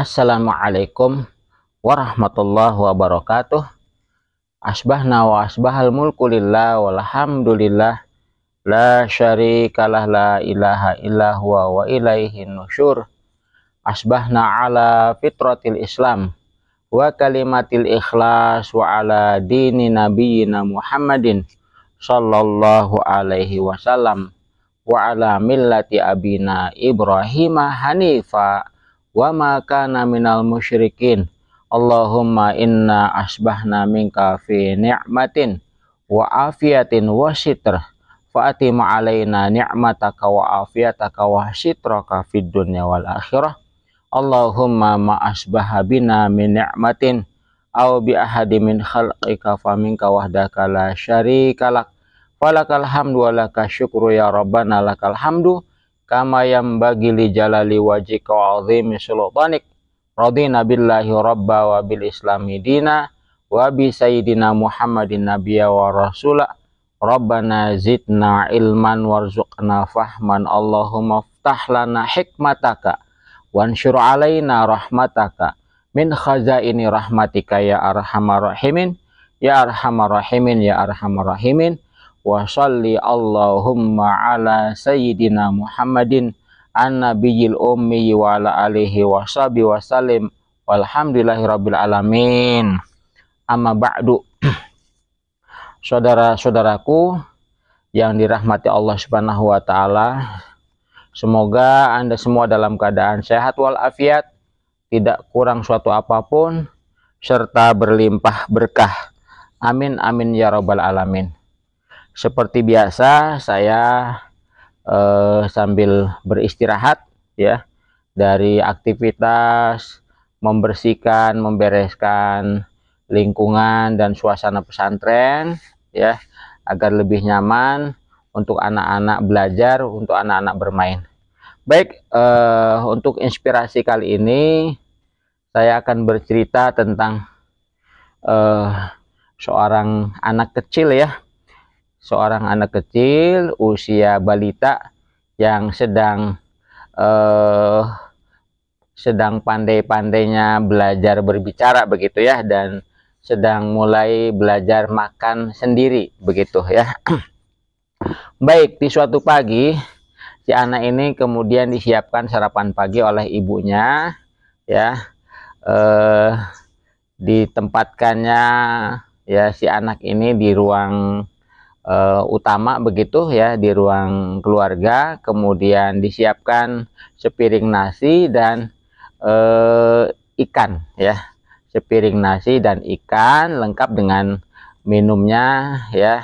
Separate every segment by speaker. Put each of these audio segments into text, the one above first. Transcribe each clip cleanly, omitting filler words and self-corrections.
Speaker 1: Assalamualaikum warahmatullahi wabarakatuh. Asbahna wa asbahal mulku lillah walhamdulillah la syarikalah la ilaha illa huwa wa ilaihin nusyur. Asbahna ala fitratil Islam wa kalimatil ikhlas wa ala dini nabiyyina Muhammadin sallallahu alaihi wasallam wa ala millati abina Ibrahimah hanifa wa ma kana minal musyrikin. Allahumma inna asbahna minka fi ni'matin wa afiyatin wa sitr fa'atim alaina ni'mataka wa afiyataka wa sitraka fid dunya wal akhirah. Allahumma ma asbaha bina min ni'matin aw bi ahadi min khalqika faminka wahdaka la syarikalak falakal hamdu wa laka syukru ya rabbana lakal hamdu kama yambagi li jalali wajhika wa azimi sultanik. Radina billahi rabba wa bil islami dina wa bi sayyidina Muhammadin nabiyya wa rasula. Rabbana zidna ilman warzuqna fahman. Allahumma ftah lana hikmataka wansyur alaina rahmataka min khazaini rahmatika ya arhamar rahimin ya arhamar rahimin ya arhamar rahimin. Wa salli Allahumma ala sayyidina Muhammadin an-nabiyil ummi wa ala alihi wa sahbihi wa salim walhamdulillahi rabbil alamin. Amma ba'du. Saudara-saudaraku yang dirahmati Allah Subhanahu wa taala, semoga Anda semua dalam keadaan sehat walafiat, tidak kurang suatu apapun, serta berlimpah berkah. Amin amin ya rabbal alamin. Seperti biasa saya sambil beristirahat ya dari aktivitas membersihkan, membereskan lingkungan dan suasana pesantren ya, agar lebih nyaman untuk anak-anak belajar, untuk anak-anak bermain. Baik, untuk inspirasi kali ini saya akan bercerita tentang seorang anak kecil ya. Seorang anak kecil usia balita yang sedang pandai-pandainya belajar berbicara begitu ya, dan sedang mulai belajar makan sendiri begitu ya. Baik, di suatu pagi si anak ini kemudian disiapkan sarapan pagi oleh ibunya ya. Ditempatkannya ya si anak ini di ruang utama begitu ya, di ruang keluarga. Kemudian disiapkan sepiring nasi dan ikan ya, sepiring nasi dan ikan lengkap dengan minumnya ya.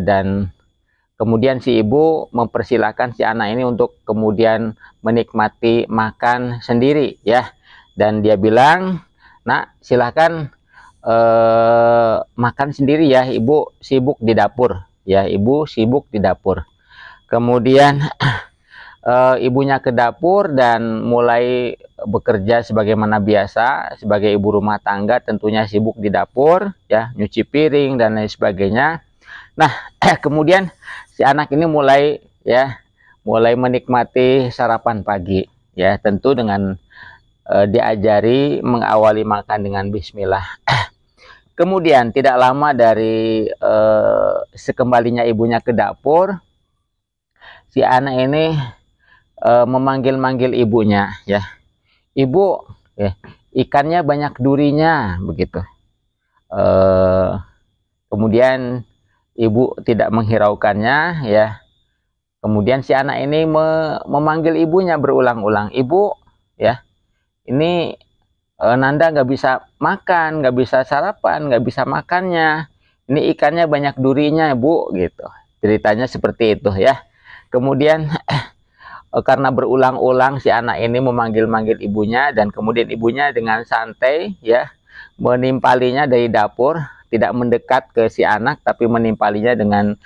Speaker 1: Dan kemudian si ibu mempersilahkan si anak ini untuk kemudian menikmati makan sendiri ya, dan dia bilang, "Nak, silahkan makan sendiri ya, ibu sibuk di dapur ya, ibu sibuk di dapur." Kemudian ibunya ke dapur dan mulai bekerja sebagaimana biasa sebagai ibu rumah tangga, tentunya sibuk di dapur ya, nyuci piring dan lain sebagainya. Nah, kemudian si anak ini mulai menikmati sarapan pagi ya, tentu dengan diajari mengawali makan dengan bismillah. Kemudian tidak lama dari sekembalinya ibunya ke dapur, si anak ini memanggil-manggil ibunya ya. "Ibu, ya, ikannya banyak durinya," begitu. Kemudian ibu tidak menghiraukannya ya. Kemudian si anak ini memanggil ibunya berulang-ulang, "Ibu, ya, ini Nanda nggak bisa makan, nggak bisa sarapan, nggak bisa makannya. Ini ikannya banyak durinya, Bu," gitu. Ceritanya seperti itu ya. Kemudian karena berulang-ulang si anak ini memanggil-manggil ibunya, dan kemudian ibunya dengan santai ya menimpalinya dari dapur, tidak mendekat ke si anak tapi menimpalinya dengan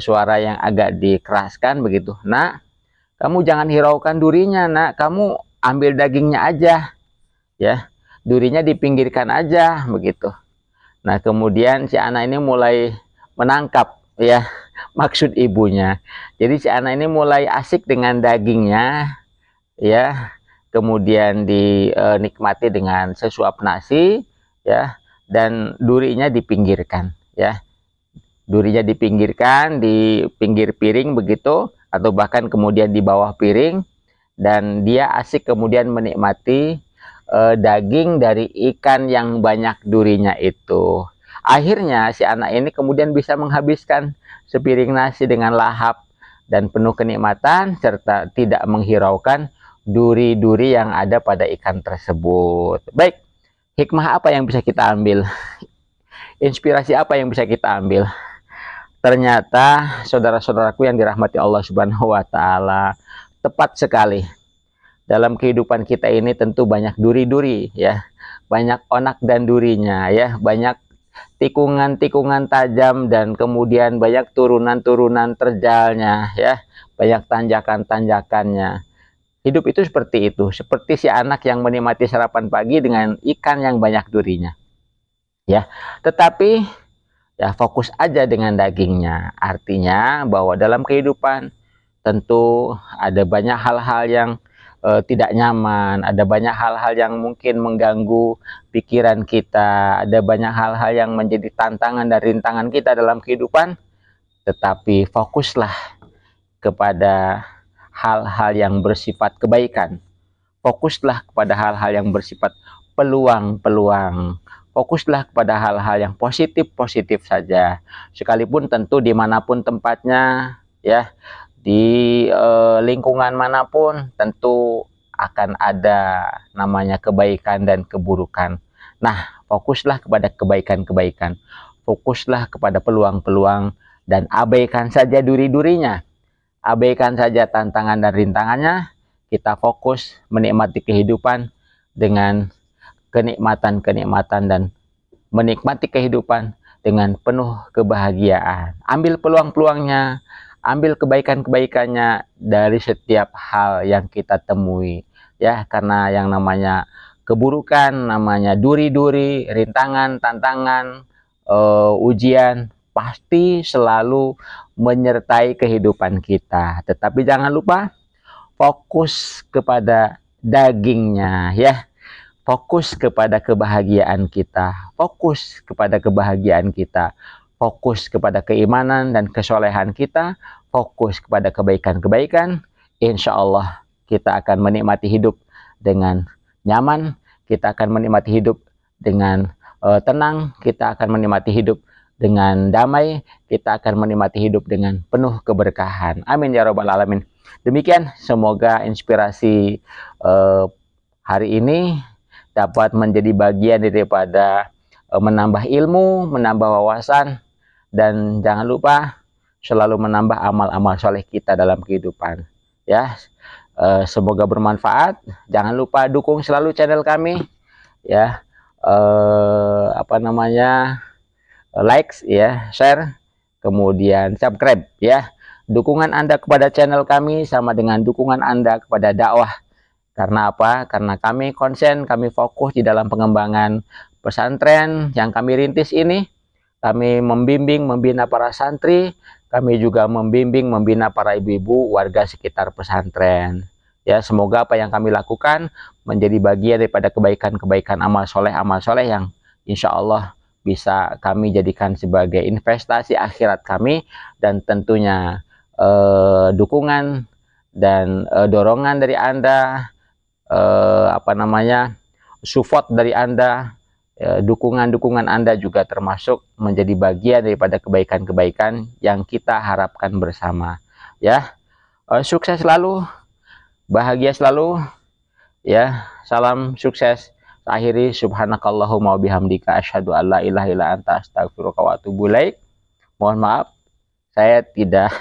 Speaker 1: suara yang agak dikeraskan begitu. "Nak, kamu jangan hiraukan durinya, Nak. Kamu ambil dagingnya aja. Ya, durinya dipinggirkan aja," begitu. Nah, kemudian si anak ini mulai menangkap ya maksud ibunya. Jadi si anak ini mulai asik dengan dagingnya ya, kemudian dinikmati dengan sesuap nasi, ya, dan durinya dipinggirkan, ya. Durinya dipinggirkan di pinggir piring begitu, atau bahkan kemudian di bawah piring, dan dia asik kemudian menikmati daging dari ikan yang banyak durinya itu. Akhirnya si anak ini kemudian bisa menghabiskan sepiring nasi dengan lahap dan penuh kenikmatan, serta tidak menghiraukan duri-duri yang ada pada ikan tersebut. Baik, hikmah apa yang bisa kita ambil? Inspirasi apa yang bisa kita ambil? Ternyata saudara-saudaraku yang dirahmati Allah Subhanahu wa taala, tepat sekali. Dalam kehidupan kita ini tentu banyak duri-duri, ya. Banyak onak dan durinya, ya. Banyak tikungan-tikungan tajam dan kemudian banyak turunan-turunan terjalnya, ya. Banyak tanjakan-tanjakannya. Hidup itu seperti itu, seperti si anak yang menikmati sarapan pagi dengan ikan yang banyak durinya. Ya, tetapi ya fokus aja dengan dagingnya. Artinya bahwa dalam kehidupan tentu ada banyak hal-hal yang tidak nyaman, ada banyak hal-hal yang mungkin mengganggu pikiran kita, ada banyak hal-hal yang menjadi tantangan dan rintangan kita dalam kehidupan. Tetapi fokuslah kepada hal-hal yang bersifat kebaikan. Fokuslah kepada hal-hal yang bersifat peluang-peluang. Fokuslah kepada hal-hal yang positif-positif saja. Sekalipun tentu dimanapun tempatnya, ya, di lingkungan manapun tentu akan ada namanya kebaikan dan keburukan. Nah, fokuslah kepada kebaikan-kebaikan. Fokuslah kepada peluang-peluang dan abaikan saja duri-durinya. Abaikan saja tantangan dan rintangannya. Kita fokus menikmati kehidupan dengan kenikmatan-kenikmatan dan menikmati kehidupan dengan penuh kebahagiaan. Ambil peluang-peluangnya, ambil kebaikan-kebaikannya dari setiap hal yang kita temui, ya, karena yang namanya keburukan, namanya duri-duri, rintangan, tantangan, ujian pasti selalu menyertai kehidupan kita. Tetapi jangan lupa fokus kepada dagingnya, ya. Fokus kepada kebahagiaan kita, fokus kepada kebahagiaan kita, fokus kepada keimanan dan kesolehan kita, fokus kepada kebaikan-kebaikan. Insya Allah kita akan menikmati hidup dengan nyaman, kita akan menikmati hidup dengan tenang, kita akan menikmati hidup dengan damai, kita akan menikmati hidup dengan penuh keberkahan. Amin ya rabbal alamin. Demikian, semoga inspirasi hari ini dapat menjadi bagian daripada menambah ilmu, menambah wawasan, dan jangan lupa selalu menambah amal-amal soleh kita dalam kehidupan. Ya, semoga bermanfaat. Jangan lupa dukung selalu channel kami, ya. Like, ya, share, kemudian subscribe, ya. Dukungan Anda kepada channel kami sama dengan dukungan Anda kepada dakwah. Karena apa? Karena kami konsen, kami fokus di dalam pengembangan pesantren yang kami rintis ini. Kami membimbing, membina para santri. Kami juga membimbing, membina para ibu-ibu warga sekitar pesantren. Ya, semoga apa yang kami lakukan menjadi bagian daripada kebaikan-kebaikan amal soleh yang insya Allah bisa kami jadikan sebagai investasi akhirat kami, dan tentunya dukungan dan dorongan dari Anda, support dari Anda, dukungan-dukungan Anda juga termasuk menjadi bagian daripada kebaikan-kebaikan yang kita harapkan bersama, ya. Sukses selalu, bahagia selalu, ya. Salam sukses. Akhiri, subhanakallahumma wabihamdika asyhadu alla ilaha illa anta astaghfiruka wa atubu ilaik. Mohon maaf saya tidak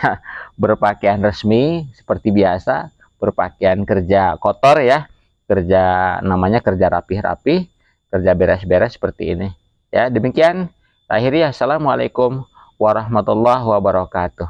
Speaker 1: berpakaian resmi seperti biasa, berpakaian kerja kotor, ya. Kerja namanya kerja rapih-rapih, kerja beres-beres seperti ini, ya. Demikian akhirnya, assalamualaikum warahmatullahi wabarakatuh.